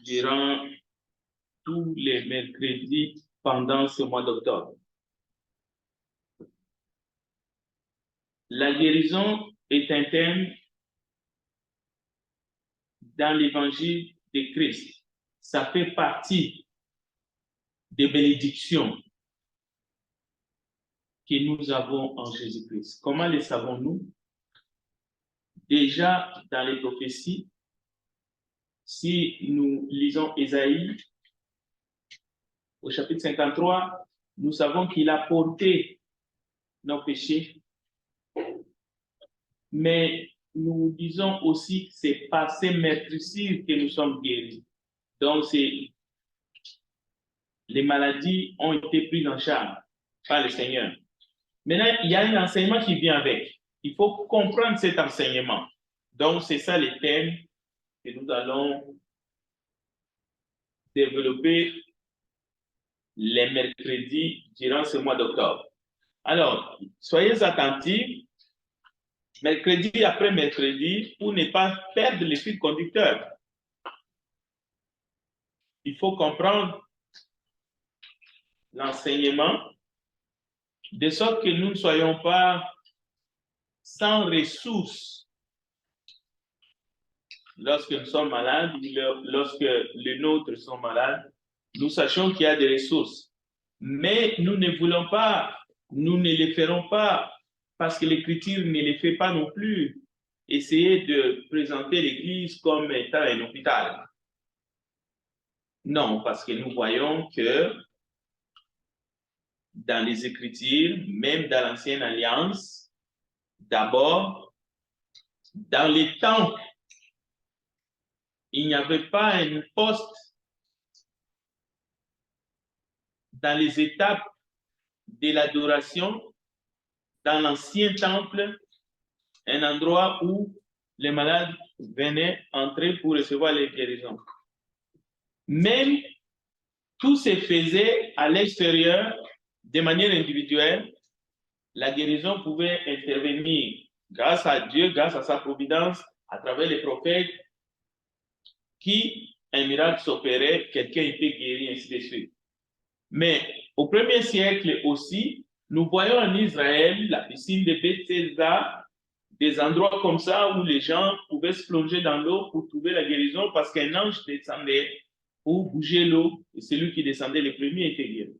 durant tous les mercredis pendant ce mois d'octobre. La guérison est un thème dans l'évangile de Christ. Ça fait partie des bénédictions que nous avons en Jésus-Christ. Comment les savons-nous? Déjà dans les prophéties, si nous lisons Ésaïe au chapitre 53, nous savons qu'il a porté nos péchés. Mais nous disons aussi que c'est par ces meurtrissures que nous sommes guéris. Donc, les maladies ont été prises en charge par le Seigneur. Maintenant, il y a un enseignement qui vient avec. Il faut comprendre cet enseignement. Donc, c'est ça les thèmes que nous allons développer les mercredis durant ce mois d'octobre. Alors, soyez attentifs, mercredi après mercredi, pour ne pas perdre le fil conducteur. Il faut comprendre l'enseignement de sorte que nous ne soyons pas sans ressources lorsque nous sommes malades ou lorsque les nôtres sont malades. Nous sachons qu'il y a des ressources, mais nous ne voulons pas, nous ne les ferons pas parce que l'Écriture ne les fait pas non plus. Essayer de présenter l'Église comme étant un hôpital. Non, parce que nous voyons que dans les Écritures, même dans l'Ancienne Alliance, d'abord, dans les temps, il n'y avait pas un poste dans les étapes de l'adoration, dans l'ancien temple, un endroit où les malades venaient entrer pour recevoir les guérisons. Même tout se faisait à l'extérieur de manière individuelle. La guérison pouvait intervenir grâce à Dieu, grâce à sa providence, à travers les prophètes, qui un miracle s'opérait, quelqu'un était guéri, ainsi de suite. Mais au 1er siècle aussi, nous voyons en Israël la piscine de Bethesda, des endroits comme ça où les gens pouvaient se plonger dans l'eau pour trouver la guérison parce qu'un ange descendait pour bouger l'eau et celui qui descendait le premier était guéri.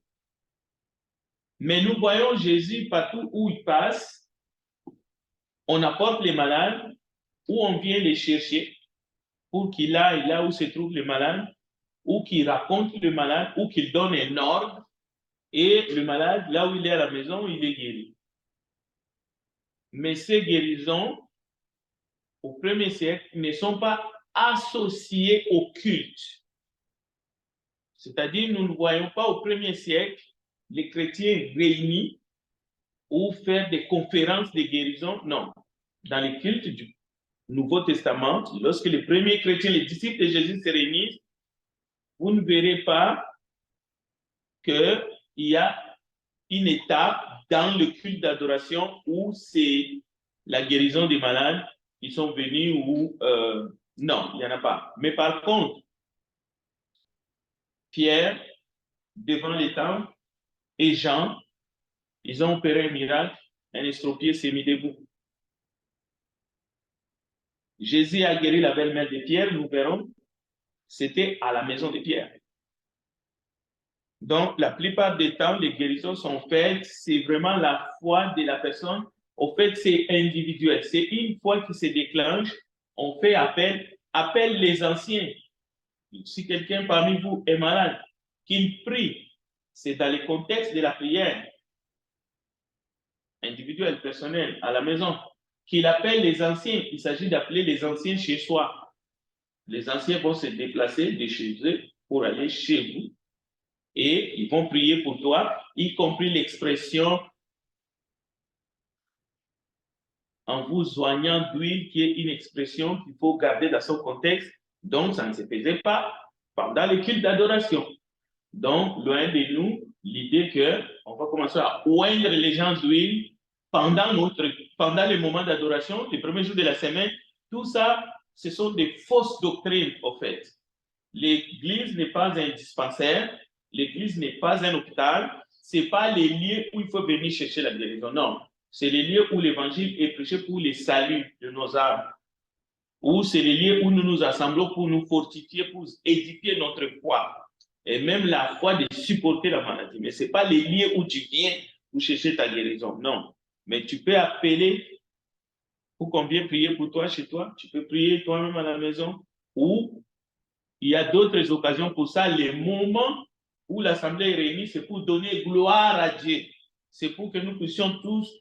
Mais nous voyons Jésus partout où il passe, on apporte les malades, ou on vient les chercher pour qu'il aille là où se trouve le malade, ou qu'il raconte le malade, ou qu'il donne un ordre, et le malade, là où il est à la maison, il est guéri. Mais ces guérisons, au 1er siècle, ne sont pas associées au culte. C'est-à-dire, nous ne voyons pas au 1er siècle les chrétiens réunis ou faire des conférences de guérison. Non. Dans les cultes du Nouveau Testament, lorsque les premiers chrétiens, les disciples de Jésus se réunissent, vous ne verrez pas qu'il y a une étape dans le culte d'adoration où c'est la guérison des malades qui sont venus ou non, il n'y en a pas. Mais par contre, Pierre, devant les temples, et Jean, ils ont opéré un miracle, un estropié s'est mis debout. Jésus a guéri la belle-mère de Pierre, nous verrons, c'était à la maison de Pierre. Donc, la plupart des temps, les guérisons sont faites, c'est vraiment la foi de la personne. Au fait, c'est individuel. C'est une fois qu'il se déclenche, on fait appelle les anciens. Si quelqu'un parmi vous est malade, qu'il prie. C'est dans le contexte de la prière individuelle, personnelle, à la maison. Qu'il appelle les anciens. Il s'agit d'appeler les anciens chez soi. Les anciens vont se déplacer de chez eux pour aller chez vous. Et ils vont prier pour toi, y compris l'expression en vous soignant d'huile, qui est une expression qu'il faut garder dans son contexte. Donc, ça ne se faisait pas pendant le culte d'adoration. Donc, loin de nous, l'idée qu'on va commencer à oindre les gens d'huile pendant le moment d'adoration, les premiers jours de la semaine, tout ça, ce sont des fausses doctrines, en fait. L'église n'est pas un dispensaire, l'église n'est pas un hôpital, ce n'est pas les lieux où il faut venir chercher la guérison. Non, c'est les lieux où l'évangile est prêché pour les saluts de nos âmes. Ou c'est les lieux où nous nous assemblons pour nous fortifier, pour édifier notre foi. Et même la foi de supporter la maladie. Mais ce n'est pas les lieux où tu viens pour chercher ta guérison. Non. Mais tu peux appeler pour qu'on vienne prier pour toi chez toi. Tu peux prier toi-même à la maison. Ou il y a d'autres occasions pour ça. Les moments où l'assemblée est réunie, c'est pour donner gloire à Dieu. C'est pour que nous puissions tous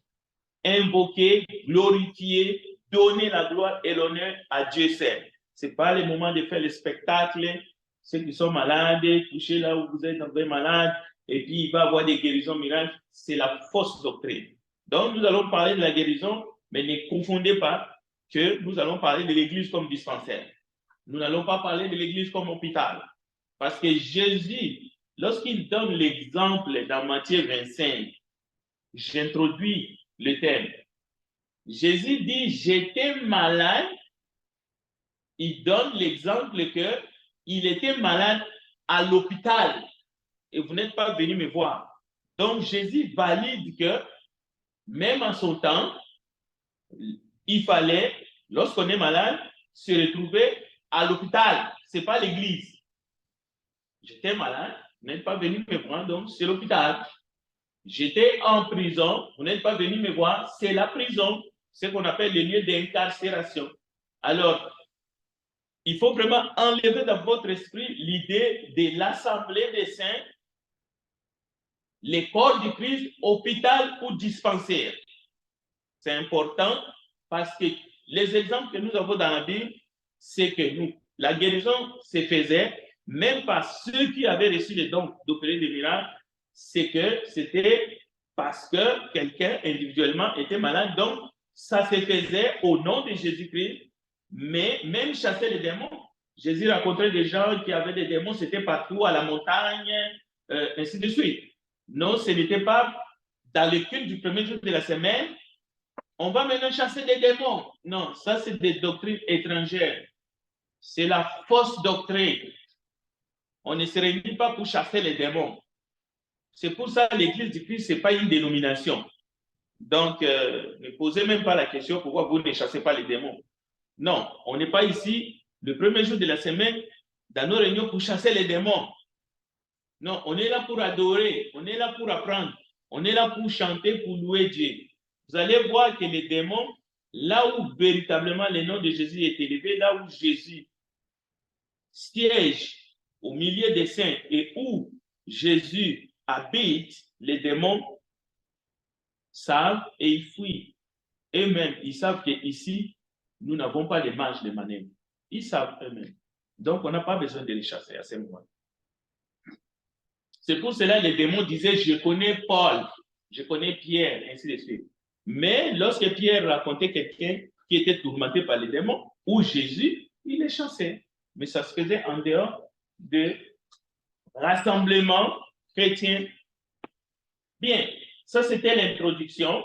invoquer, glorifier, donner la gloire et l'honneur à Dieu seul. Ce n'est pas le moment de faire le spectacle. Ceux qui sont malades, touchés là où vous êtes un peu malade, et puis il va y avoir des guérisons miracles. C'est la fausse doctrine. Donc, nous allons parler de la guérison, mais ne confondez pas que nous allons parler de l'église comme dispensaire. Nous n'allons pas parler de l'église comme hôpital. Parce que Jésus, lorsqu'il donne l'exemple dans Matthieu 25, j'introduis le thème. Jésus dit, j'étais malade. Il donne l'exemple qu'il était malade à l'hôpital et vous n'êtes pas venu me voir. Donc, Jésus valide que même en son temps, il fallait, lorsqu'on est malade, se retrouver à l'hôpital. Ce n'est pas l'église. J'étais malade, vous n'êtes pas venu me voir, donc c'est l'hôpital. J'étais en prison, vous n'êtes pas venu me voir, c'est la prison, ce qu'on appelle le lieu d'incarcération. Alors, il faut vraiment enlever dans votre esprit l'idée de l'assemblée des saints, les corps du Christ, hôpital ou dispensaire. C'est important parce que les exemples que nous avons dans la Bible, c'est que la guérison se faisait même par ceux qui avaient reçu les dons d'opérer des miracles, c'est que c'était parce que quelqu'un individuellement était malade. Donc, ça se faisait au nom de Jésus-Christ, mais même chasser les démons. Jésus rencontrait des gens qui avaient des démons, c'était partout, à la montagne, ainsi de suite. Non, ce n'était pas dans le culte du premier jour de la semaine, on va maintenant chasser des démons. Non, ça c'est des doctrines étrangères. C'est la fausse doctrine. On ne se réunit pas pour chasser les démons. C'est pour ça que l'Église du Christ, ce n'est pas une dénomination. Donc, ne posez même pas la question pourquoi vous ne chassez pas les démons. Non, on n'est pas ici le premier jour de la semaine dans nos réunions pour chasser les démons. Non, on est là pour adorer, on est là pour apprendre, on est là pour chanter, pour louer Dieu. Vous allez voir que les démons, là où véritablement le nom de Jésus est élevé, là où Jésus siège au milieu des saints et où Jésus habite, les démons savent et ils fuient. Eux-mêmes, ils savent qu'ici, nous n'avons pas les marges de manœuvre. Ils savent eux-mêmes. Donc, on n'a pas besoin de les chasser à ce moment. C'est pour cela que les démons disaient, je connais Paul, je connais Pierre, ainsi de suite. Mais lorsque Pierre racontait quelqu'un qui était tourmenté par les démons, ou Jésus, il les chassait. Mais ça se faisait en dehors de rassemblements chrétiens. Bien, ça c'était l'introduction.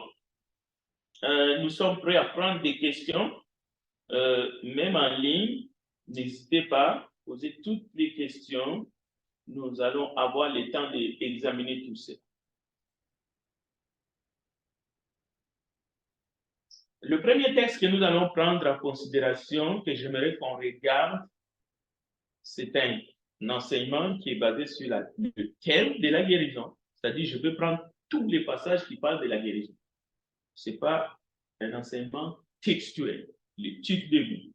Nous sommes prêts à prendre des questions, même en ligne. N'hésitez pas à poser toutes les questions. Nous allons avoir le temps d'examiner tout ça. Le premier texte que nous allons prendre en considération, que j'aimerais qu'on regarde, c'est un enseignement qui est basé sur le thème de la guérison. C'est-à-dire, je peux prendre tous les passages qui parlent de la guérison. Ce n'est pas un enseignement textuel, le titre de Bible.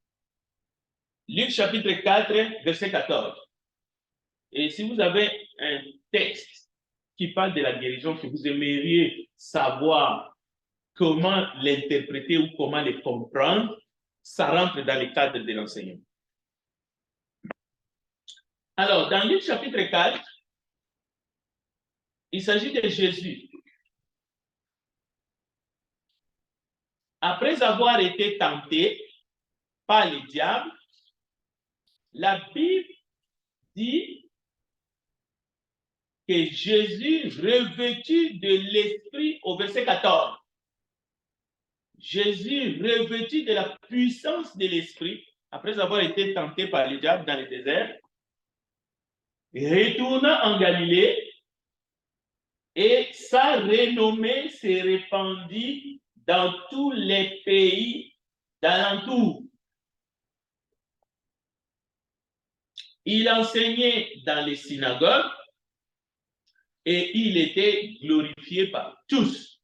Luc chapitre 4, verset 14. Et si vous avez un texte qui parle de la guérison, que vous aimeriez savoir comment l'interpréter ou comment le comprendre, ça rentre dans le cadre de l'enseignement. Alors, dans Luc chapitre 4, il s'agit de Jésus. Après avoir été tenté par le diable, la Bible dit que Jésus, revêtu de l'Esprit, au verset 14, Jésus, revêtu de la puissance de l'Esprit, après avoir été tenté par le diable dans le désert, retourna en Galilée et sa renommée s'est répandue dans tous les pays d'alentour. Il enseignait dans les synagogues et il était glorifié par tous.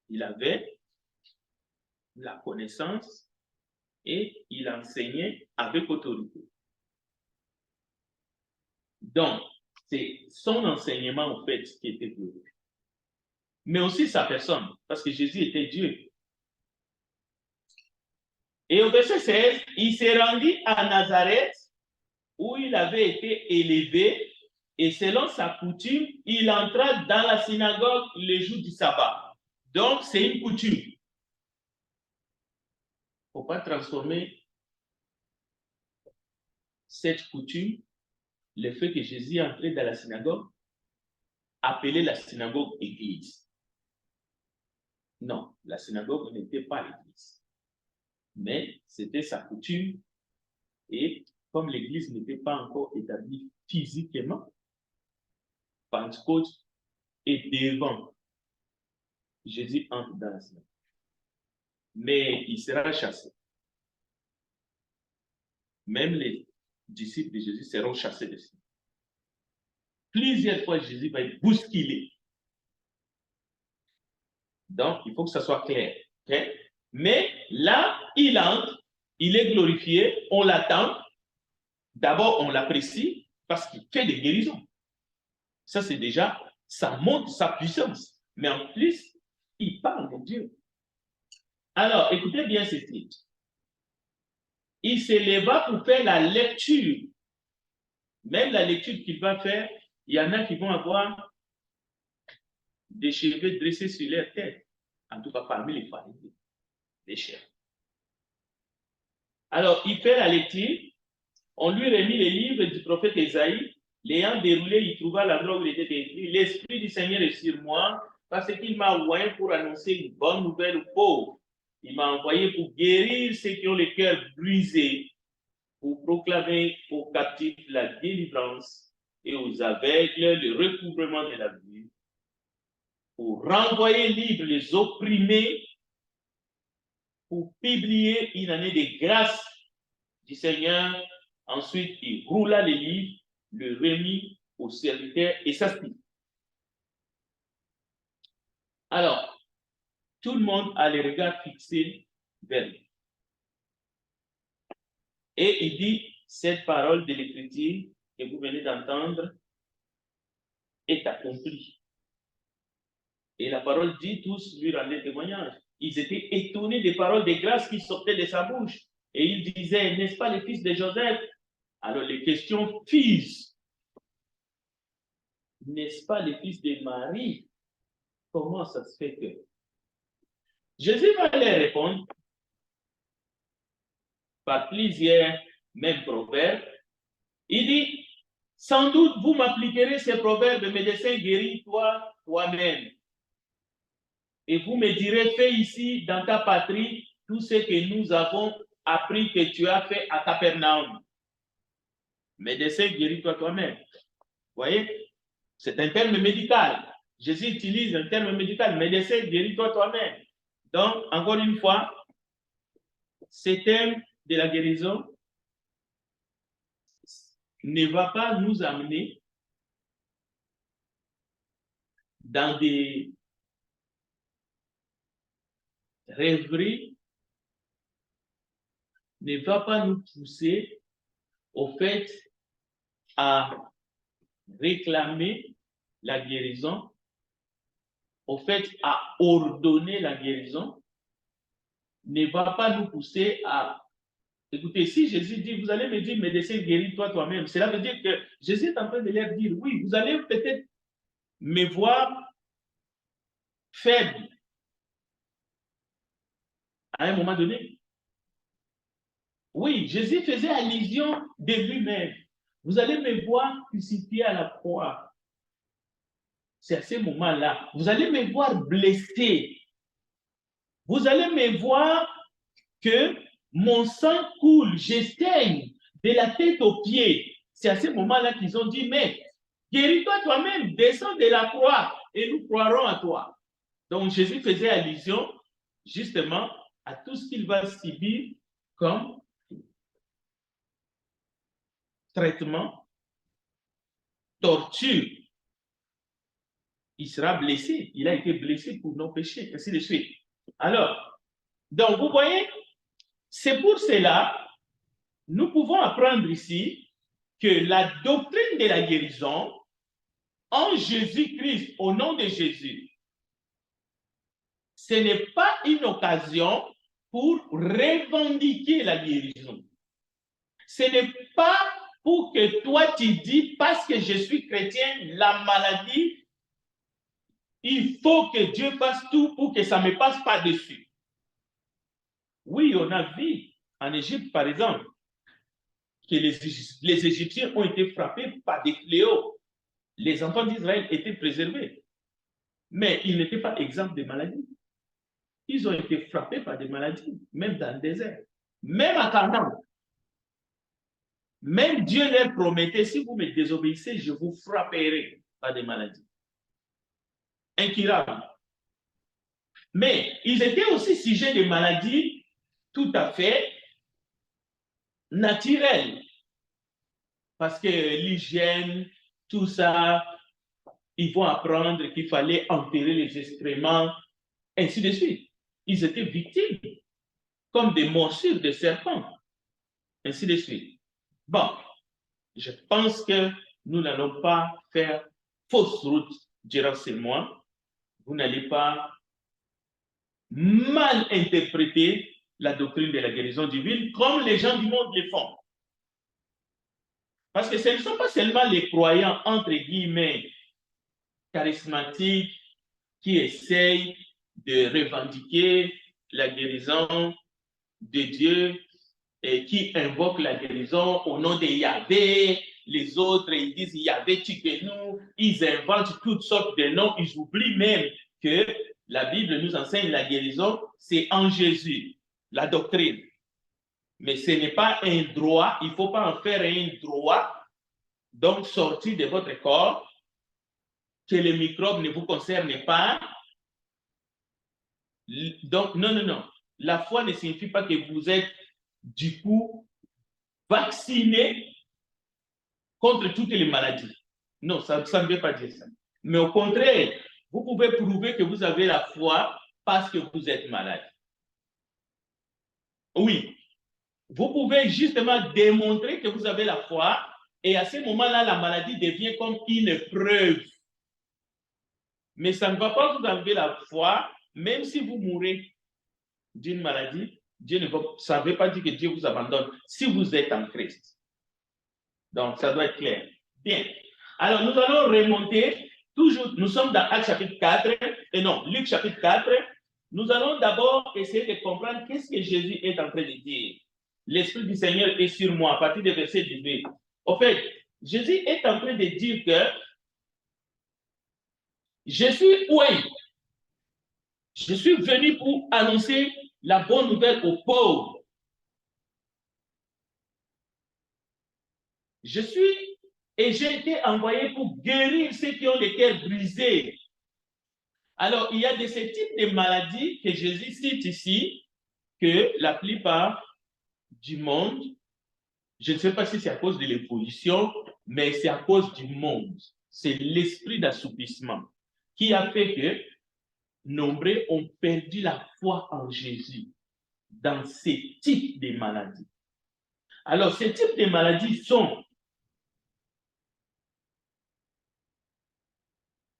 Il avait la connaissance et il enseignait avec autorité. Donc, c'est son enseignement, en fait, qui était glorifié. Mais aussi sa personne, parce que Jésus était Dieu. Et au verset 16, il s'est rendu à Nazareth, où il avait été élevé, et selon sa coutume, il entra dans la synagogue le jour du sabbat. Donc, c'est une coutume. Il ne faut pas transformer cette coutume, le fait que Jésus est entré dans la synagogue, appeler la synagogue église. Non, la synagogue n'était pas l'église. Mais c'était sa coutume, et comme l'église n'était pas encore établie physiquement, Pentecôte est devant. Jésus entre dans la synagogue. Mais il sera chassé. Même les disciples de Jésus seront chassés de synagogue. Plusieurs fois, Jésus va être bousculé. Donc, il faut que ça soit clair. Okay? Mais là, il entre, il est glorifié, on l'attend. D'abord, on l'apprécie parce qu'il fait des guérisons. Ça, c'est déjà, ça montre sa puissance. Mais en plus, il parle de Dieu. Alors, écoutez bien ceci. Il s'éleva pour faire la lecture. Même la lecture qu'il va faire, il y en a qui vont avoir des cheveux dressés sur leur tête. En tout cas, parmi les pharisiens, les chefs. Alors, il fait la lecture. On lui remit les livres du prophète Ésaïe. L'ayant déroulé, il trouva l'endroit où il était écrit: l'Esprit du Seigneur est sur moi, parce qu'il m'a envoyé pour annoncer une bonne nouvelle aux pauvres. Il m'a envoyé pour guérir ceux qui ont le cœur brisé, pour proclamer aux captifs la délivrance et aux aveugles le recouvrement de la vue, pour renvoyer libres les opprimés, pour publier une année de grâce du Seigneur. Ensuite, il roula les livres, le remit aux serviteurs et s'assit. Alors, tout le monde a les regards fixés vers lui. Et il dit: cette parole de l'Écriture que vous venez d'entendre est accomplie. Et la parole dit, tous lui rendaient témoignage. Ils étaient étonnés des paroles de grâce qui sortaient de sa bouche. Et ils disaient: n'est-ce pas le fils de Joseph? Alors les questions fils. N'est-ce pas le fils de Marie? Comment ça se fait que? Jésus va leur répondre par plusieurs mêmes proverbes. Il dit: sans doute vous m'appliquerez ces proverbes: médecin, guéris-toi toi-même. Et vous me direz: fais ici dans ta patrie tout ce que nous avons appris que tu as fait à Capernaum. Médecin, guéris-toi toi-même. Vous voyez? C'est un terme médical. Jésus utilise un terme médical: médecin, guéris-toi toi-même. Donc, encore une fois, ce terme de la guérison ne va pas nous amener dans des rêveries, ne va pas nous pousser au fait à réclamer la guérison, au fait à ordonner la guérison, ne va pas nous pousser à... Écoutez, si Jésus dit: vous allez me dire, médecin, guéris-toi toi-même, cela veut dire que Jésus est en train de leur dire: oui, vous allez peut-être me voir faible à un moment donné. Oui, Jésus faisait allusion de lui-même. Vous allez me voir crucifié à la croix. C'est à ce moment-là. Vous allez me voir blessé. vous allez me voir que mon sang coule, je saigne de la tête aux pieds. C'est à ce moment-là qu'ils ont dit, mais guéris-toi toi-même, descends de la croix et nous croirons à toi. Donc Jésus faisait allusion justement à tout ce qu'il va subir comme traitement, torture. Il sera blessé, il a été blessé pour nos péchés, ainsi de suite. Alors, donc vous voyez, c'est pour cela, nous pouvons apprendre ici que la doctrine de la guérison en Jésus-Christ, au nom de Jésus, ce n'est pas une occasion pour revendiquer la guérison. Ce n'est pas pour que toi tu dis, parce que je suis chrétien, la maladie, il faut que Dieu fasse tout pour que ça ne me passe pas dessus. Oui, on a vu en Égypte, par exemple, que les Égyptiens ont été frappés par des fléaux. Les enfants d'Israël étaient préservés, mais ils n'étaient pas exempts de maladies. Ils ont été frappés par des maladies, même dans le désert, même à Canaan. Même Dieu leur promettait, si vous me désobéissez, je vous frapperai par des maladies. Incurables. Mais ils étaient aussi sujets de maladies tout à fait naturelles. Parce que l'hygiène, tout ça, ils vont apprendre qu'il fallait enterrer les excréments, ainsi de suite. Ils étaient victimes, comme des morsures de serpents, ainsi de suite. Bon, je pense que nous n'allons pas faire fausse route, Gérard et moi. Vous n'allez pas mal interpréter la doctrine de la guérison divine comme les gens du monde le font. Parce que ce ne sont pas seulement les croyants, entre guillemets, charismatiques, qui essayent de revendiquer la guérison de Dieu et qui invoquent la guérison au nom de Yahvé. Les autres, ils disent Yahvé, tu que nous. Ils inventent toutes sortes de noms. Ils oublient même que la Bible nous enseigne la guérison, c'est en Jésus, la doctrine. Mais ce n'est pas un droit, il ne faut pas en faire un droit, donc sorti de votre corps, que les microbes ne vous concernent pas. Donc, non, non, non. La foi ne signifie pas que vous êtes, du coup, vacciné contre toutes les maladies. Non, ça ne veut pas dire ça. Mais au contraire, vous pouvez prouver que vous avez la foi parce que vous êtes malade. Oui, vous pouvez justement démontrer que vous avez la foi et à ce moment-là, la maladie devient comme une preuve. Mais ça ne va pas vous enlever la foi, même si vous mourrez d'une maladie, Dieu ne va, ça ne veut pas dire que Dieu vous abandonne si vous êtes en Christ. Donc, ça doit être clair. Bien. Alors, nous allons remonter. Toujours, nous sommes dans Actes chapitre 4, et non, Luc chapitre 4. Nous allons d'abord essayer de comprendre qu'est-ce que Jésus est en train de dire. L'Esprit du Seigneur est sur moi, à partir du verset 18. En fait, Jésus est en train de dire que je suis oui. Je suis venu pour annoncer la bonne nouvelle aux pauvres. Je suis et j'ai été envoyé pour guérir ceux qui ont les cœurs brisés. Alors, il y a de ce type de maladies que Jésus cite ici, que la plupart du monde, je ne sais pas si c'est à cause de l'évolution, mais c'est à cause du monde. C'est l'esprit d'assoupissement qui a fait que nombreux ont perdu la foi en Jésus dans ces types de maladies. Alors, ces types de maladies sont,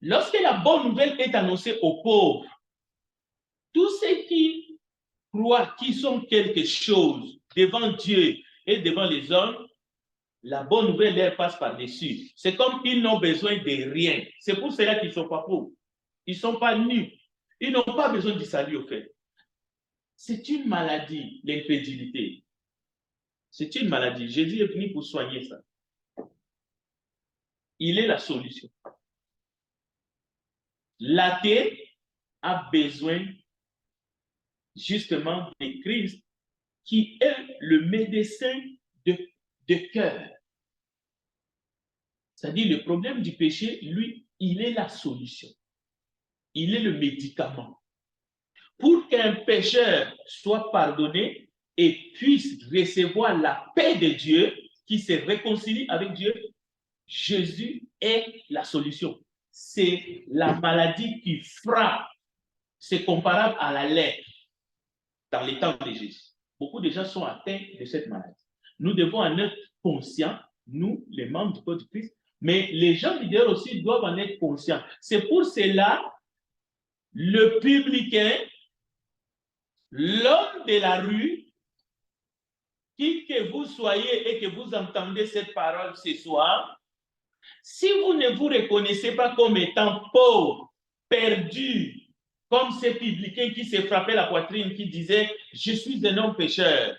lorsque la bonne nouvelle est annoncée aux pauvres, tous ceux qui croient qu'ils sont quelque chose devant Dieu et devant les hommes, la bonne nouvelle leur passe par-dessus. C'est comme ils n'ont besoin de rien. C'est pour cela qu'ils ne sont pas pauvres. Ils ne sont pas nus. Ils n'ont pas besoin du salut, au fait. C'est une maladie, l'incrédulité. C'est une maladie. Jésus est venu pour soigner ça. Il est la solution. L'athée a besoin justement de Christ, qui est le médecin de cœur. C'est-à-dire le problème du péché, lui, il est la solution. Il est le médicament. Pour qu'un pécheur soit pardonné et puisse recevoir la paix de Dieu, qui se réconcilie avec Dieu, Jésus est la solution. C'est la maladie qui frappe. C'est comparable à la lèpre dans les temps de Jésus. Beaucoup de gens sont atteints de cette maladie. Nous devons en être conscients, nous, les membres du corps de Christ, mais les gens leaders aussi doivent en être conscients. C'est pour cela, le publicain, l'homme de la rue, qui que vous soyez et que vous entendez cette parole ce soir, si vous ne vous reconnaissez pas comme étant pauvre, perdu, comme ces publicains qui se frappaient la poitrine, qui disaient « Je suis un homme pécheur »,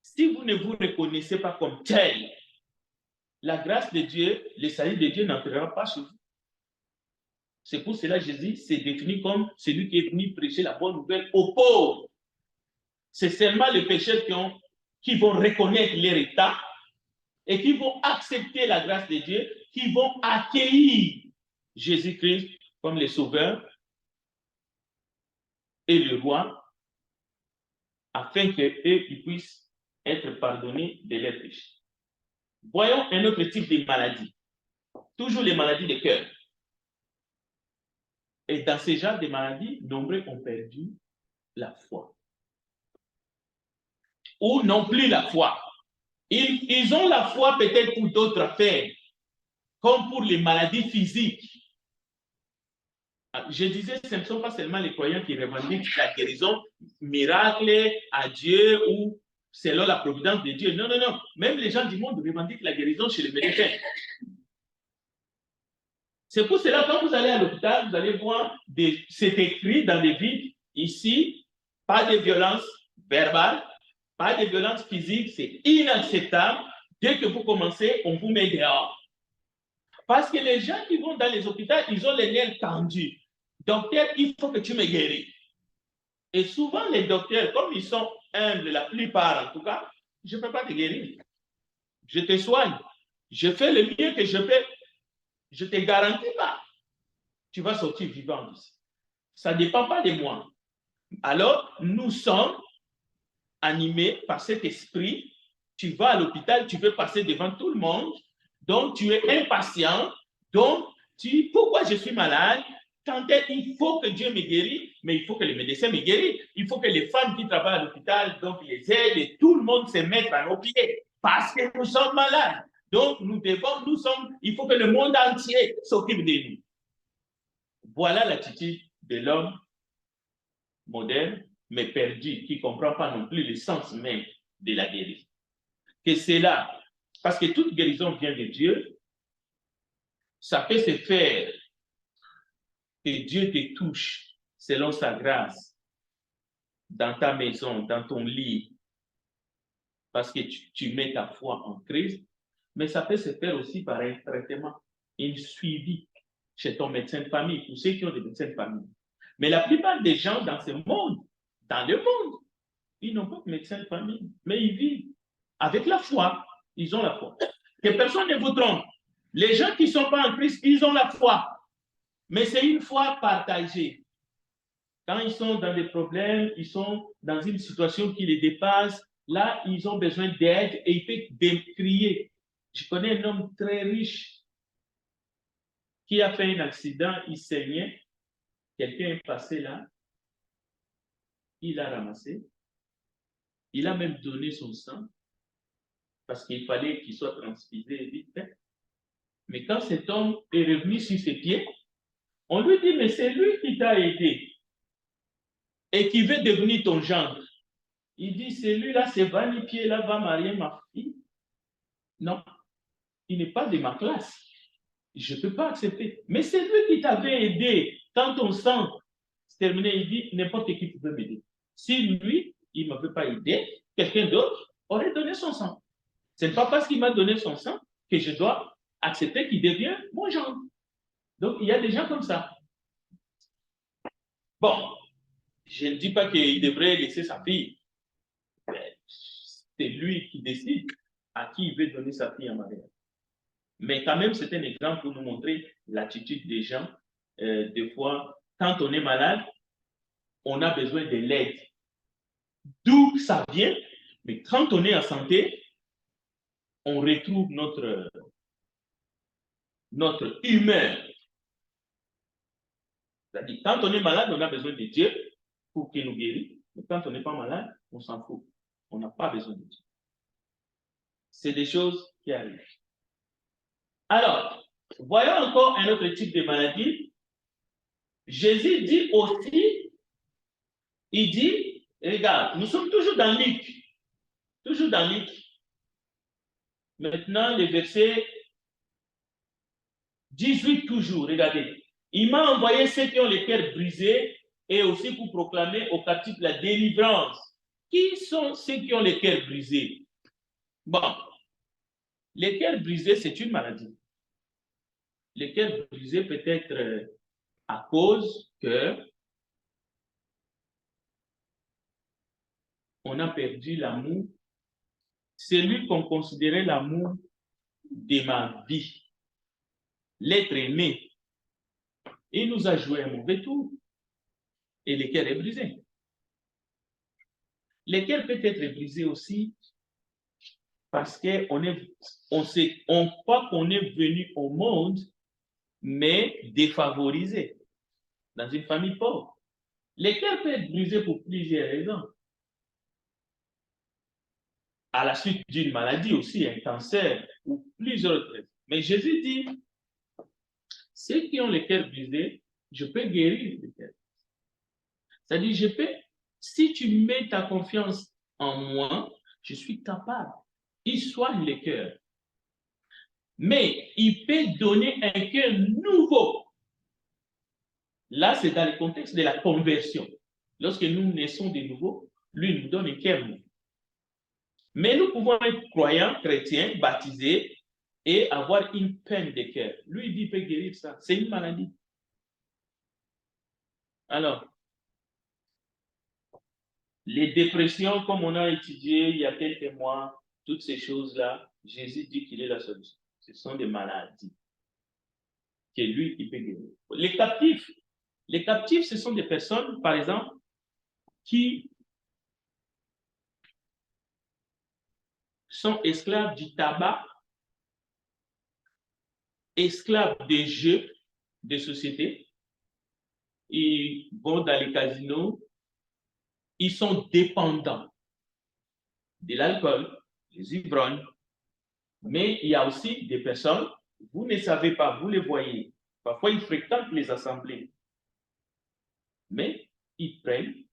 si vous ne vous reconnaissez pas comme tel, la grâce de Dieu, le salut de Dieu n'entrera pas chez vous. C'est pour cela que Jésus s'est défini comme celui qui est venu prêcher la bonne nouvelle aux pauvres. C'est seulement les pécheurs qui vont reconnaître leur état et qui vont accepter la grâce de Dieu, qui vont accueillir Jésus-Christ comme le Sauveur et le Roi, afin qu'eux puissent être pardonnés de leurs péchés. Voyons un autre type de maladie. Toujours les maladies de cœur. Et dans ces genres de maladies, nombreux ont perdu la foi. Ou non plus la foi. Ils ont la foi peut-être pour d'autres affaires, comme pour les maladies physiques. Je disais, ce ne sont pas seulement les croyants qui revendiquent la guérison miracle à Dieu ou selon la providence de Dieu. Non, non, non. Même les gens du monde revendiquent la guérison chez les médecins. C'est pour cela, quand vous allez à l'hôpital, vous allez voir, c'est écrit dans les vides, ici, pas de violence verbale, pas de violence physique, c'est inacceptable. Dès que vous commencez, on vous met dehors. Parce que les gens qui vont dans les hôpitaux, ils ont les nerfs tendus. Docteur, il faut que tu me guérisses. Et souvent, les docteurs, comme ils sont humbles, la plupart en tout cas, je ne peux pas te guérir. Je te soigne. Je fais le mieux que je peux. Je ne te garantis pas. Tu vas sortir vivant d'ici. Ça ne dépend pas de moi. Alors, nous sommes animés par cet esprit. Tu vas à l'hôpital, tu veux passer devant tout le monde. Donc, tu es impatient. Donc, pourquoi je suis malade? Il faut que Dieu me guérisse, mais il faut que les médecins me guérissent. Il faut que les femmes qui travaillent à l'hôpital, donc les aident et tout le monde se mette à nos pieds parce que nous sommes malades. Donc, il faut que le monde entier s'occupe de nous. Voilà l'attitude de l'homme moderne, mais perdu, qui ne comprend pas non plus le sens même de la guérison. Que c'est là, parce que toute guérison vient de Dieu, ça peut se faire que Dieu te touche selon sa grâce dans ta maison, dans ton lit, parce que tu mets ta foi en Christ, mais ça peut se faire aussi par un traitement, un suivi chez ton médecin de famille, pour ceux qui ont des médecins de famille. Mais la plupart des gens dans ce monde, dans le monde, ils n'ont pas de médecin de famille, mais ils vivent avec la foi. Ils ont la foi. Que personne ne vous trompe. Les gens qui ne sont pas en Christ, ils ont la foi. Mais c'est une foi partagée. Quand ils sont dans des problèmes, ils sont dans une situation qui les dépasse, là, ils ont besoin d'aide et ils peuvent crier. Je connais un homme très riche qui a fait un accident, il saignait. Quelqu'un est passé là, il a ramassé, il a même donné son sang parce qu'il fallait qu'il soit transfusé vite fait. Mais quand cet homme est revenu sur ses pieds, on lui dit, mais c'est lui qui t'a aidé et qui veut devenir ton gendre. Il dit, celui-là, c'est Vanipier, là, va marier ma fille. Non, il n'est pas de ma classe. Je ne peux pas accepter. Mais c'est lui qui t'avait aidé. Quand ton sang se terminait, il dit, n'importe qui peut m'aider. Si lui, il ne m'avait pas aidé, quelqu'un d'autre aurait donné son sang. Ce n'est pas parce qu'il m'a donné son sang que je dois accepter qu'il devient mon gendre. Donc, il y a des gens comme ça. Bon, Je ne dis pas qu'il devrait laisser sa fille. C'est lui qui décide à qui il veut donner sa fille en mariage. Mais quand même, c'est un exemple pour nous montrer l'attitude des gens. Des fois, quand on est malade, on a besoin de l'aide. D'où ça vient, mais quand on est en santé, on retrouve notre humeur. C'est-à-dire, quand on est malade, on a besoin de Dieu pour qu'il nous guérisse. Mais quand on n'est pas malade, on s'en fout. On n'a pas besoin de Dieu. C'est des choses qui arrivent. Alors, voyons encore un autre type de maladie. Jésus dit aussi, il dit, regarde, nous sommes toujours dans Luc. Toujours dans Luc. Maintenant, le verset 18 toujours, regardez. Il m'a envoyé ceux qui ont les cœurs brisés et aussi pour proclamer aux captifs la délivrance. Qui sont ceux qui ont les cœurs brisés? Bon, les cœurs brisés, c'est une maladie. Les cœurs brisés peut être à cause que on a perdu l'amour, celui qu'on considérait l'amour de ma vie, l'être aimé. Il nous a joué un mauvais tour et le cœur est brisé. Le cœur peut être brisé aussi parce on croit qu'on est venu au monde, mais défavorisé, dans une famille pauvre. Le cœur peut être brisé pour plusieurs raisons. À la suite d'une maladie aussi, un cancer ou plusieurs autres. Mais Jésus dit, ceux qui ont le cœur brisé, je peux guérir le cœur. C'est-à-dire, je peux, si tu mets ta confiance en moi, je suis capable. Il soigne le cœur. Mais il peut donner un cœur nouveau. Là, c'est dans le contexte de la conversion. Lorsque nous naissons de nouveau, lui nous donne un cœur nouveau. Mais nous pouvons être croyants, chrétiens, baptisés et avoir une peine de cœur. Lui, il dit, il peut guérir ça. C'est une maladie. Alors, les dépressions, comme on a étudié il y a quelques mois, toutes ces choses-là, Jésus dit qu'il est la solution. Ce sont des maladies que lui, il peut guérir. Les captifs, ce sont des personnes, par exemple, qui sont esclaves du tabac, esclaves des jeux de société. Ils vont dans les casinos, ils sont dépendants de l'alcool, des ivrognes. Mais il y a aussi des personnes, vous ne savez pas, vous les voyez. Parfois, ils fréquentent les assemblées. Mais ils prennent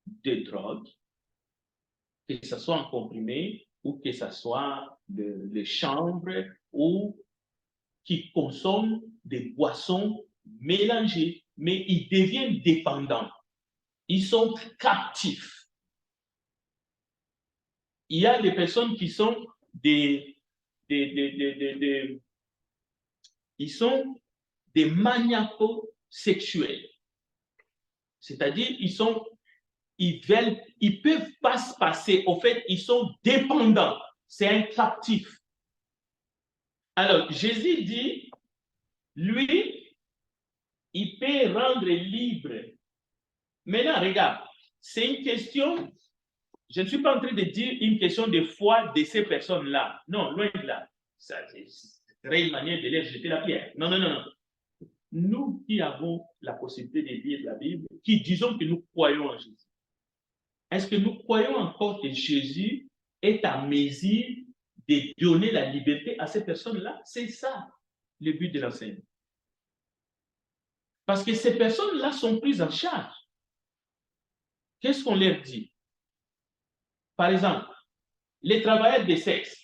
des drogues, que ce soit en comprimé ou que ce soit les chambres ou qui consomment des boissons mélangées, mais ils deviennent dépendants. Ils sont captifs. Il y a des personnes qui sont ils sont des maniacos sexuels. C'est-à-dire, ils peuvent pas se passer. Au fait, ils sont dépendants. C'est un captif. Alors, Jésus dit, lui, il peut rendre libre. Maintenant, regarde, c'est une question, je ne suis pas en train de dire une question de foi de ces personnes-là. Non, loin de là. Ça, c'est une manière de leur jeter la pierre. Non, non, non, non. Nous qui avons la possibilité de lire la Bible, qui disons que nous croyons en Jésus, est-ce que nous croyons encore que Jésus est à mesure de donner la liberté à ces personnes-là? C'est ça le but de l'enseignement. Parce que ces personnes-là sont prises en charge. Qu'est-ce qu'on leur dit? Par exemple, les travailleurs de sexe,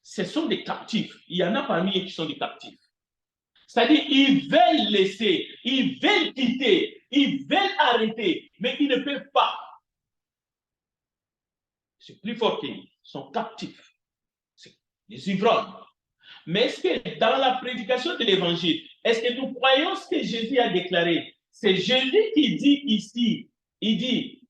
ce sont des captifs. Il y en a parmi eux qui sont des captifs. C'est-à-dire, ils veulent laisser, ils veulent quitter, ils veulent arrêter, mais ils ne peuvent pas. C'est plus fort qu'ils sont captifs. C'est les ivrognes. Mais est-ce que dans la prédication de l'évangile, est-ce que nous croyons ce que Jésus a déclaré? C'est Jésus qui dit ici, Il dit,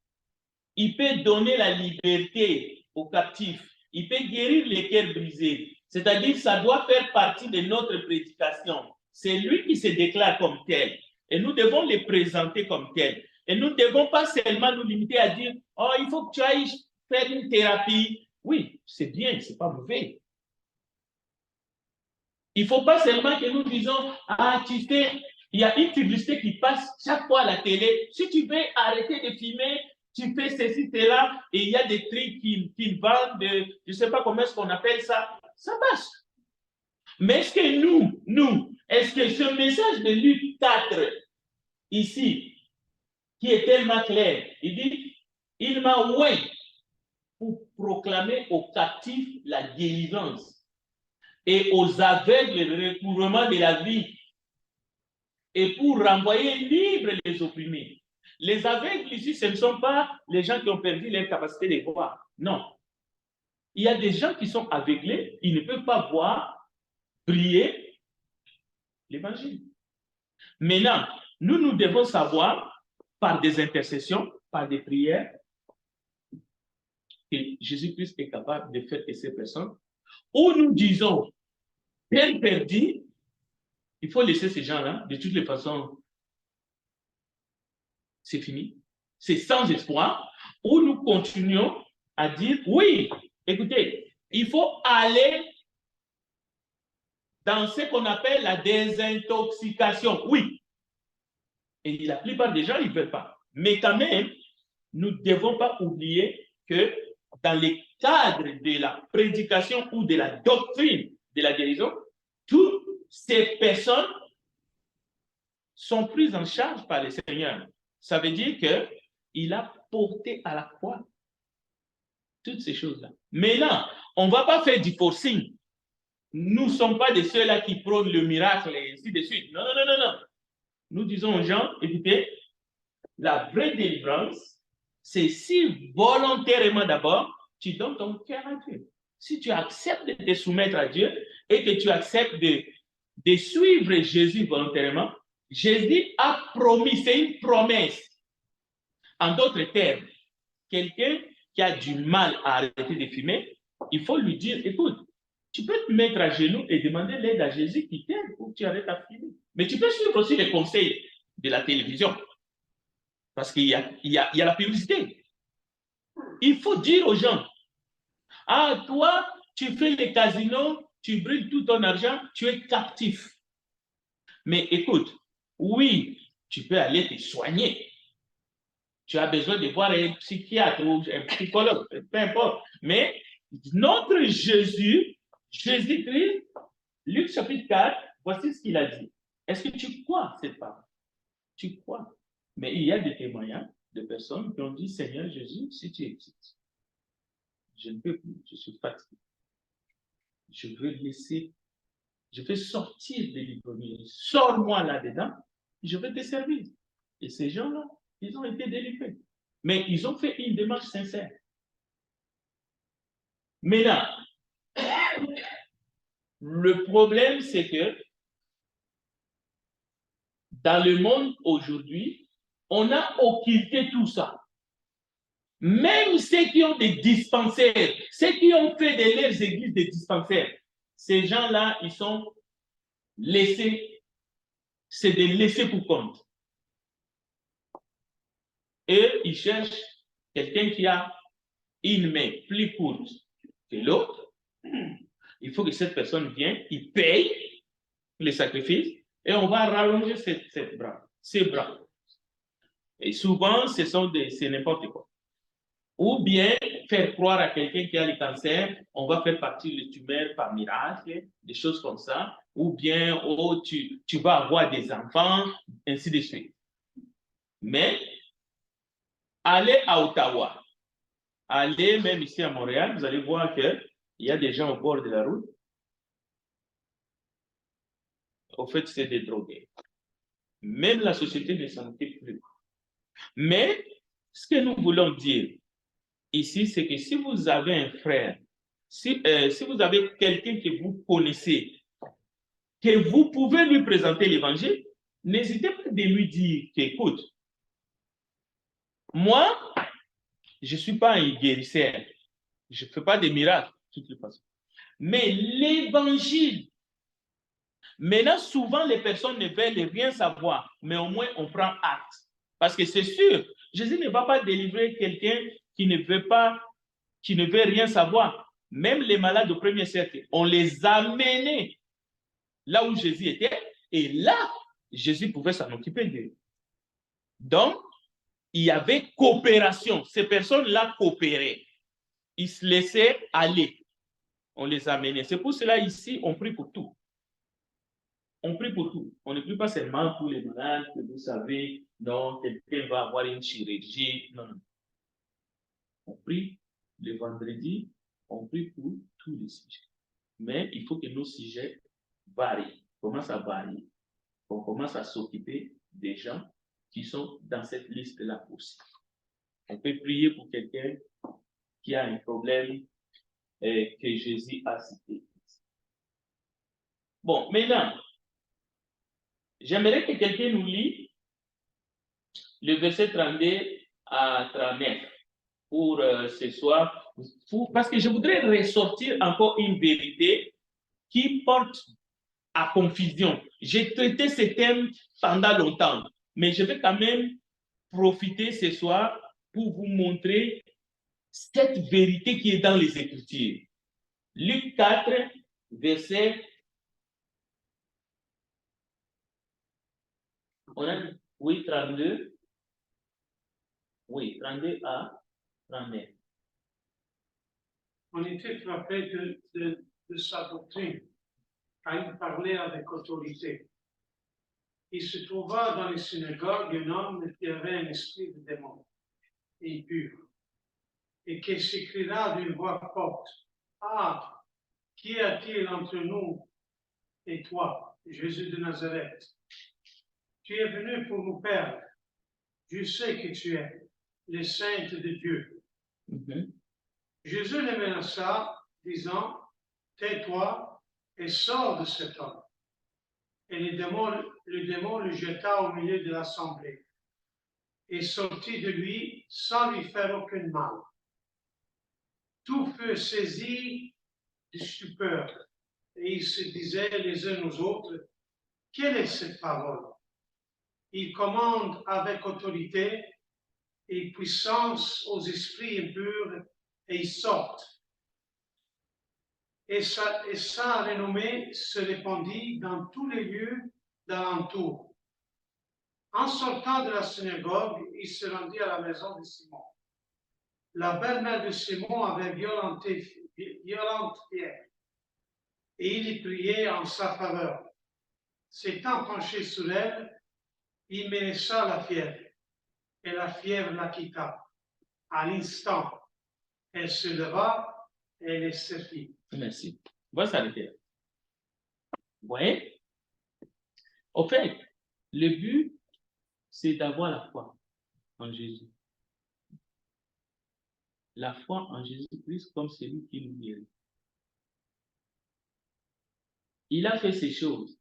il peut donner la liberté aux captifs, il peut guérir les cœurs brisés. C'est-à-dire, ça doit faire partie de notre prédication. C'est lui qui se déclare comme tel. Et nous devons les présenter comme tel. Et nous ne devons pas seulement nous limiter à dire, oh, il faut que tu ailles faire une thérapie. Oui, c'est bien, c'est pas mauvais. Il ne faut pas seulement que nous disons, ah, tu sais, il y a une publicité qui passe chaque fois à la télé. Si tu veux arrêter de filmer, tu fais ceci, cela, et il y a des trucs qui vendent, je ne sais pas comment est-ce qu'on appelle ça. Ça passe. Mais est-ce que nous, est-ce que ce message de Luc 4, ici, qui est tellement clair, il dit, il m'a oint pour proclamer aux captifs la délivrance et aux aveugles le recouvrement de la vie et pour renvoyer libres les opprimés. Les aveugles ici, ce ne sont pas les gens qui ont perdu leur capacité de voir. Non. Il y a des gens qui sont aveuglés, ils ne peuvent pas voir, prier l'évangile. Maintenant, nous devons savoir, par des intercessions, par des prières, que Jésus-Christ est capable de faire que ces personnes, ou nous disons, peine perdue, il faut laisser ces gens-là, de toutes les façons, c'est fini, c'est sans espoir, ou nous continuons à dire, oui, écoutez, il faut aller dans ce qu'on appelle la désintoxication, oui. Et la plupart des gens, ils ne veulent pas. Mais quand même, nous ne devons pas oublier que dans le cadre de la prédication ou de la doctrine de la guérison, toutes ces personnes sont prises en charge par le Seigneur. Ça veut dire qu'il a porté à la croix toutes ces choses-là. Mais là, on ne va pas faire du forcing. Nous ne sommes pas de ceux-là qui prônent le miracle et ainsi de suite. Non, non, non, non, non. Nous disons aux gens, écoutez, la vraie délivrance, c'est si volontairement d'abord, tu donnes ton cœur à Dieu. Si tu acceptes de te soumettre à Dieu et que tu acceptes de suivre Jésus volontairement, Jésus a promis, c'est une promesse. En d'autres termes, quelqu'un qui a du mal à arrêter de fumer, il faut lui dire, écoute, tu peux te mettre à genoux et demander l'aide à Jésus qui t'aide pour que tu arrêtes à fumer. Mais tu peux suivre aussi les conseils de la télévision. Parce qu'il y a la publicité. Il faut dire aux gens, ah, toi, tu fais les casinos, tu brûles tout ton argent, tu es captif. Mais écoute, oui, tu peux aller te soigner. Tu as besoin de voir un psychiatre ou un psychologue, peu importe. Mais notre Jésus, Jésus-Christ, Luc chapitre 4, voici ce qu'il a dit. Est-ce que tu crois cette parole? Tu crois? Mais il y a des témoignages de personnes qui ont dit, Seigneur Jésus, si tu existes, je ne peux plus, je suis fatigué. Je veux laisser, je veux sortir de l'ivrognerie. Sors-moi là-dedans, je vais te servir. Et ces gens-là, ils ont été délivrés. Mais ils ont fait une démarche sincère. Maintenant, le problème, c'est que dans le monde aujourd'hui, on a occulté tout ça. Même ceux qui ont des dispensaires, ceux qui ont fait de leurs églises des dispensaires, ces gens-là, ils sont laissés, c'est des laissés pour compte. Et ils cherchent quelqu'un qui a une main plus courte que l'autre. Il faut que cette personne vienne, il paye les sacrifices et on va rallonger ces bras. Et souvent, c'est n'importe quoi. Ou bien faire croire à quelqu'un qui a le cancer, on va faire partir le tumeur par miracle, des choses comme ça. Ou bien, oh, tu vas avoir des enfants, ainsi de suite. Mais, allez à Ottawa, allez même ici à Montréal, vous allez voir qu'il y a des gens au bord de la route. Au fait, c'est des drogués. Même la société ne s'en occupe plus. Mais, ce que nous voulons dire ici, c'est que si vous avez un frère, si vous avez quelqu'un que vous connaissez, que vous pouvez lui présenter l'évangile, n'hésitez pas de lui dire qu'écoute, Moi, je ne suis pas un guérisseur. Je ne fais pas des miracles, de toute façon. Mais l'évangile, maintenant, souvent, les personnes ne veulent rien savoir, mais au moins, on prend acte. Parce que c'est sûr, Jésus ne va pas délivrer quelqu'un qui ne veut rien savoir. Même les malades au premier siècle, on les amenait là où Jésus était, et là, Jésus pouvait s'en occuper d'eux. Donc, il y avait coopération. Ces personnes-là coopéraient. Ils se laissaient aller. On les amenait. C'est pour cela, ici, on prie pour tout. On prie pour tout. On ne prie pas seulement pour les malades, que vous savez, non, quelqu'un va avoir une chirurgie. Non, non. On prie le vendredi, on prie pour tous les sujets. Mais il faut que nos sujets varient, commencent à varier. On commence à s'occuper des gens qui sont dans cette liste-là aussi. On peut prier pour quelqu'un qui a un problème que Jésus a cité. Bon, maintenant, j'aimerais que quelqu'un nous lit le verset 32 à 39 pour ce soir, parce que je voudrais ressortir encore une vérité qui porte à confusion. J'ai traité ce thème pendant longtemps, mais je vais quand même profiter ce soir pour vous montrer cette vérité qui est dans les Écritures. Luc 4, verset. On a dit, oui, 32. Oui, 32 à 39. On était frappé de sa doctrine quand il parlait avec autorité. Il se trouva dans les synagogues un homme qui avait un esprit de démon, impur, et qui s'écria d'une voix forte: Ah, qui a-t-il entre nous et toi, Jésus de Nazareth? Tu es venu pour nous perdre. Je sais que tu es le Saint de Dieu. Jésus le menaça, disant: Tais-toi et sors de cet homme. Et le démon le jeta au milieu de l'assemblée et sortit de lui sans lui faire aucun mal. Tout fut saisi de stupeur, et ils se disaient les uns aux autres: Quelle est cette parole? Il commande avec autorité et puissance aux esprits impurs, et ils sortent. Et sa renommée se répandit dans tous les lieux d'alentour. En sortant de la synagogue, il se rendit à la maison de Simon. La belle-mère de Simon avait violente fièvre, et il y priait en sa faveur. S'étant penché sur elle, il menaça la fièvre, et la fièvre la quitta. À l'instant, elle se leva et elle servit. Merci. On va s'arrêter là. Vous voyez? Au fait, le but, c'est d'avoir la foi en Jésus. La foi en Jésus-Christ comme celui qui nous guérit. Il a fait ces choses.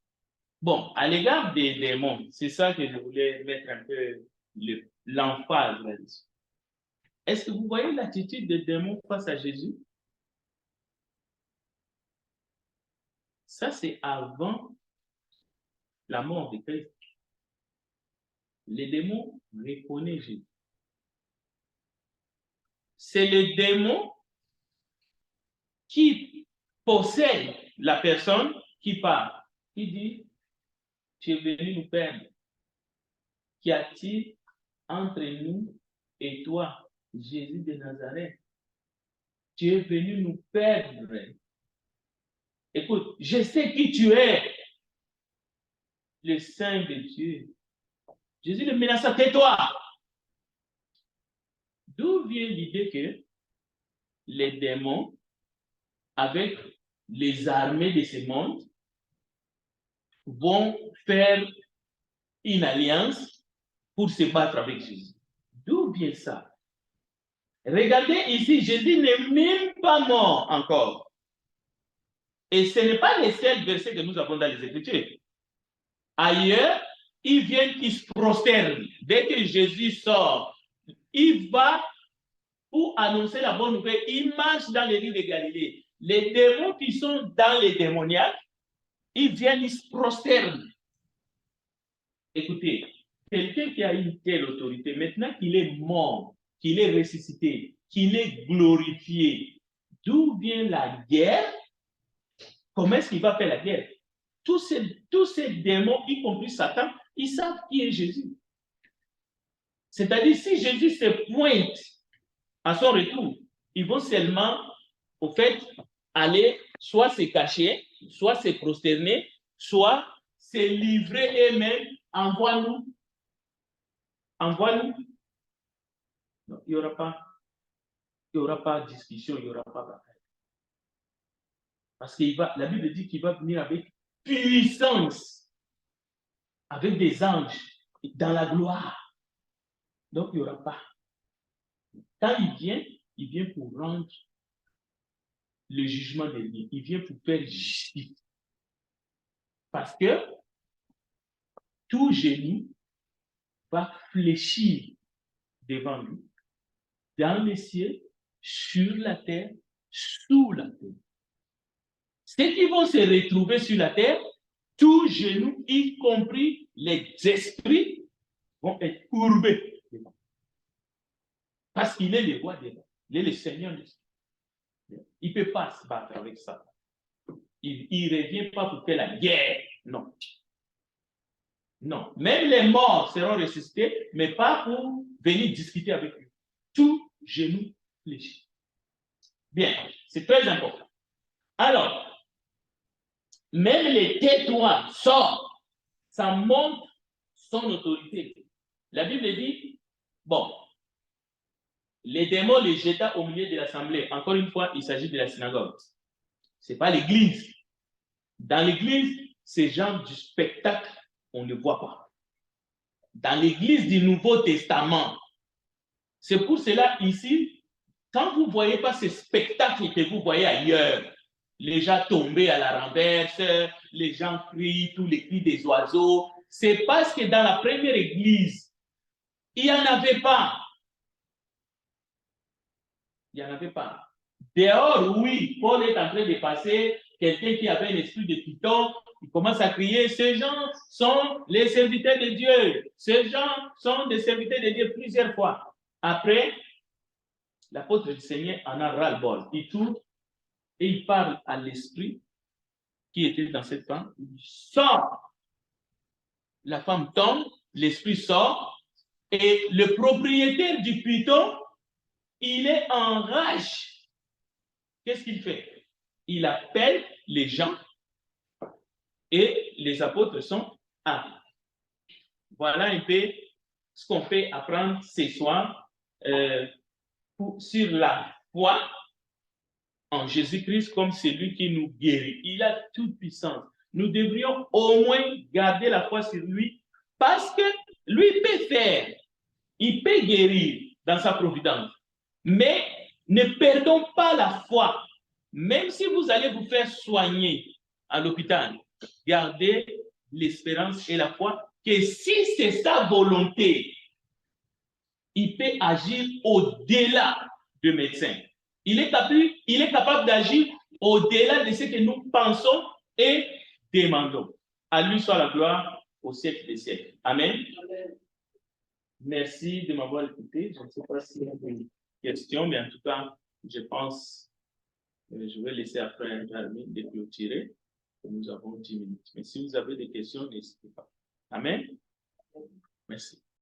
Bon, à l'égard des démons, c'est ça que je voulais mettre un peu l'emphase là-dessus. Est-ce que vous voyez l'attitude des démons face à Jésus? Ça, c'est avant la mort de Christ. Les démons reconnaissent Jésus. C'est le démon qui possède la personne qui parle, qui dit: Tu es venu nous perdre. Qu'y a-t-il entre nous et toi, Jésus de Nazareth? Tu es venu nous perdre. Écoute, je sais qui tu es, le Saint de Dieu. Jésus le menaça: tais-toi. D'où vient l'idée que les démons, avec les armées de ce monde, vont faire une alliance pour se battre avec Jésus? D'où vient ça? Regardez ici, Jésus n'est même pas mort encore. Et ce n'est pas le seul verset que nous avons dans les Écritures. Ailleurs, ils viennent, ils se prosternent. Dès que Jésus sort il va pour annoncer la bonne nouvelle. Il marche dans les rues de Galilée. Les démons qui sont dans les démoniaques, ils viennent, ils se prosternent. Écoutez, quelqu'un qui a une telle autorité, maintenant qu'il est mort, qu'il est ressuscité, qu'il est glorifié, d'où vient la guerre? Comment est-ce qu'il va faire la guerre? Tous ces démons, y compris Satan, ils savent qui est Jésus. C'est-à-dire, si Jésus se pointe à son retour, ils vont seulement, au fait, aller soit se cacher, soit se prosterner, soit se livrer eux-mêmes. Envoie-nous. Envoie-nous. Non, il n'y aura pas de discussion, il n'y aura pas bataille. Parce que la Bible dit qu'il va venir avec puissance, avec des anges, dans la gloire. Donc, il n'y aura pas. Quand il vient pour rendre le jugement des liens. Il vient pour faire justice. Parce que tout genou va fléchir devant lui, dans les cieux, sur la terre, sous la terre. Ceux qui vont se retrouver sur la terre, tout genou, y compris les esprits, vont être courbés devant. Parce qu'il est le roi des rois. Il est le Seigneur des Seigneurs. Il ne peut pas se battre avec ça. Il ne revient pas pour faire la guerre. Non. Non. Même les morts seront ressuscités, mais pas pour venir discuter avec lui. Tout genou fléchit. Bien, c'est très important. Alors, même les tais-toi, sort, ça montre son autorité. La Bible dit, bon, les démons les jeta au milieu de l'assemblée. Encore une fois, il s'agit de la synagogue. Ce n'est pas l'église. Dans l'église, ces gens du spectacle, on ne voit pas. Dans l'église du Nouveau Testament, c'est pour cela ici, quand vous ne voyez pas ce spectacle que vous voyez ailleurs, les gens tombés à la renverse, les gens crient, tous les cris des oiseaux, c'est parce que dans la première église, il n'y en avait pas. Il n'y en avait pas. Dehors, oui, Paul est en train de passer, quelqu'un qui avait un esprit de python, il commence à crier, ces gens sont les serviteurs de Dieu. Ces gens sont des serviteurs de Dieu plusieurs fois. Après, l'apôtre du Seigneur en a ras-le-bol. Il tourne et il parle à l'esprit qui était dans cette femme. Il sort. La femme tombe, l'esprit sort et le propriétaire du python, il est en rage. Qu'est-ce qu'il fait? Il appelle les gens et les apôtres sont à. Voilà un peu ce qu'on peut apprendre ce soir sur la foi en Jésus-Christ comme celui qui nous guérit. Il a toute puissance. Nous devrions au moins garder la foi sur lui parce que lui peut faire, il peut guérir dans sa providence. Mais ne perdons pas la foi. Même si vous allez vous faire soigner à l'hôpital, gardez l'espérance et la foi que si c'est sa volonté, il peut agir au-delà du médecin. Il est capable d'agir au-delà de ce que nous pensons et demandons. À lui soit la gloire au siècle des siècles. Amen. Amen. Merci de m'avoir écouté. Je ne sais pas s'il y a des questions, mais en tout cas, je pense que je vais laisser à Frère Jarmy de clôturer. Nous avons 10 minutes. Mais si vous avez des questions, n'hésitez pas. Amen. Merci.